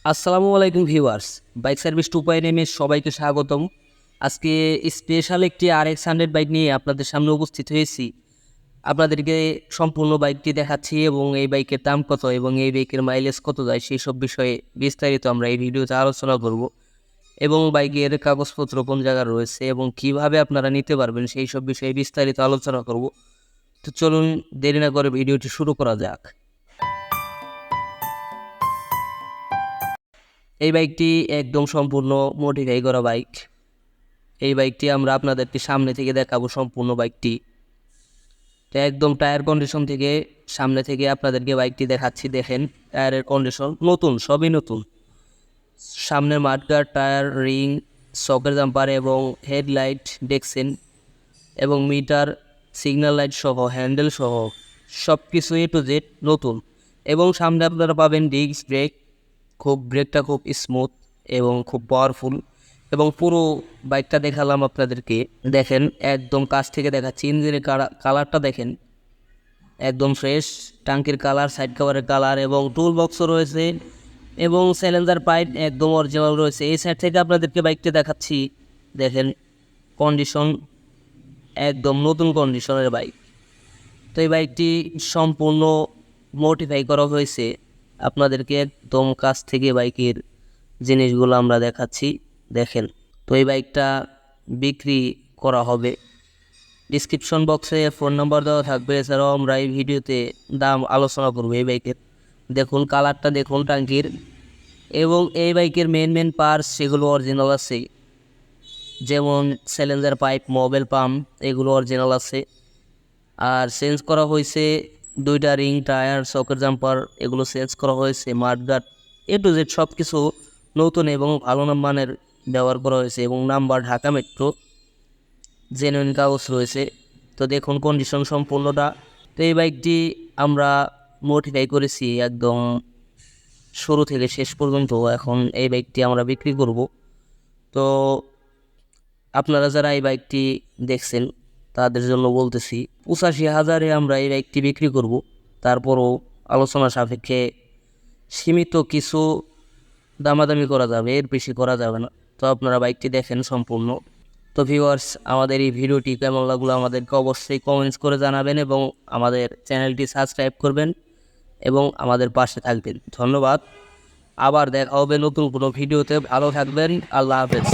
আসসালামু আলাইকুম viewers, bike service 2.0 সবাইকে স্বাগতম। আজকে স্পেশাল একটি RX 100 বাইক নিয়ে আপনাদের সামনে উপস্থিত হয়েছি। আপনাদেরকে সম্পূর্ণ বাইকটি দেখাচ্ছি এবং এই বাইকের দাম কত এবং এই বাইকের মাইলেজ কত যায় সেই সব বিষয়ে বিস্তারিত আমরা এই ভিডিওতে আলোচনা করব এবং বাইকের কাগজপত্র কোন জায়গায় রয়েছে এবং কিভাবে আপনারা নিতে পারবেন সেই সব বিষয়ে বিস্তারিত আলোচনা করব। তো চলুন দেরি না করে ভিডিওটি শুরু করা যাক। এই বাইকটি একদম সম্পূর্ণ মডিফাই করা বাইক। এই বাইকটি আমরা আপনাদেরকে সামনে থেকে দেখাবো। সম্পূর্ণ বাইকটি তো একদম টায়ার কন্ডিশন থেকে সামনে থেকে আপনাদেরকে বাইকটি দেখাচ্ছি। দেখেন টায়ারের কন্ডিশন নতুন, সবই নতুন। সামনের মাডগার্ড, টায়ার, রিং, সকের জাম্পার এবং হেডলাইট দেখছেন এবং মিটার, সিগন্যাল লাইট সহ, হ্যান্ডেল সহ সব কিছু এ টু জেড নতুন। এবং সামনে আপনারা পাবেন ডিস্ক ব্রেক, ব্রেকটা খুব স্মুথ এবং খুব পাওয়ারফুল। এবং পুরো বাইকটা দেখালাম আপনাদেরকে, দেখেন একদম কাছ থেকে দেখাচ্ছি। ইঞ্জিনের কালারটা দেখেন একদম ফ্রেশ, টাঙ্কির কালার, সাইড কভারের কালার এবং টুল বক্সও রয়েছে এবং সাইলেন্সার পাইপ একদম অরিজিনাল রয়েছে। এই সাইড থেকে আপনাদেরকে বাইকটা দেখাচ্ছি। দেখেন কন্ডিশন একদম নতুন কন্ডিশনের বাইক। তো এই বাইকটি সম্পূর্ণ মডিফাই করা হয়েছে। আপনাদেরকে একদম কাছ থেকে বাইকের জিনিসগুলো আমরা দেখাচ্ছি, দেখেন। তো এই বাইকটা বিক্রি করা হবে। ডিসক্রিপশন বক্সে ফোন নাম্বার দেওয়া থাকবে, এছাড়াও আমরা এই ভিডিওতে দাম আলোচনা করবো এই বাইকের। দেখুন কালারটা, দেখুন টাঙ্কির, এবং এই বাইকের মেন পার্টস সেগুলো অরিজিনাল আছে, যেমন সাইলেন্সার পাইপ, মোবিল পাম্প, এগুলো অরিজিনাল আছে। আর চেঞ্জ করা হয়েছে দুইটা রিং, টায়ার, সকের জাম্পার, এগুলো চেঞ্জ করা হয়েছে। মাডগার্ড এ টু জেড সব কিছু নতুন এবং ভালো মানের ব্যবহার করা হয়েছে এবং নাম্বার ঢাকা মেট্রো, জেনুইন কাগজ রয়েছে। তো দেখুন কন্ডিশন সম্পূর্ণটা। তো এই বাইকটি আমরা মডিফাই করেছি একদম শুরু থেকে শেষ পর্যন্ত। এখন এই বাইকটি আমরা বিক্রি করব। তো আপনারা যারা এই বাইকটি দেখছেন তাদের জন্য বলতেছি, 85,000-এ আমরা এই বাইকটি বিক্রি করব। তারপরও আলোচনা সাপেক্ষে সীমিত কিছু দামাদামি করা যাবে, এর বেশি করা যাবে না। তো আপনারা বাইকটি দেখেন সম্পূর্ণ। তো ভিউয়ার্স, আমাদের এই ভিডিওটি কেমন লাগলো আমাদেরকে অবশ্যই কমেন্টস করে জানাবেন এবং আমাদের চ্যানেলটি সাবস্ক্রাইব করবেন এবং আমাদের পাশে থাকবেন। ধন্যবাদ। আবার দেখা হবে নতুন কোনো ভিডিওতে। ভালো থাকবেন। আল্লাহ হাফেজ।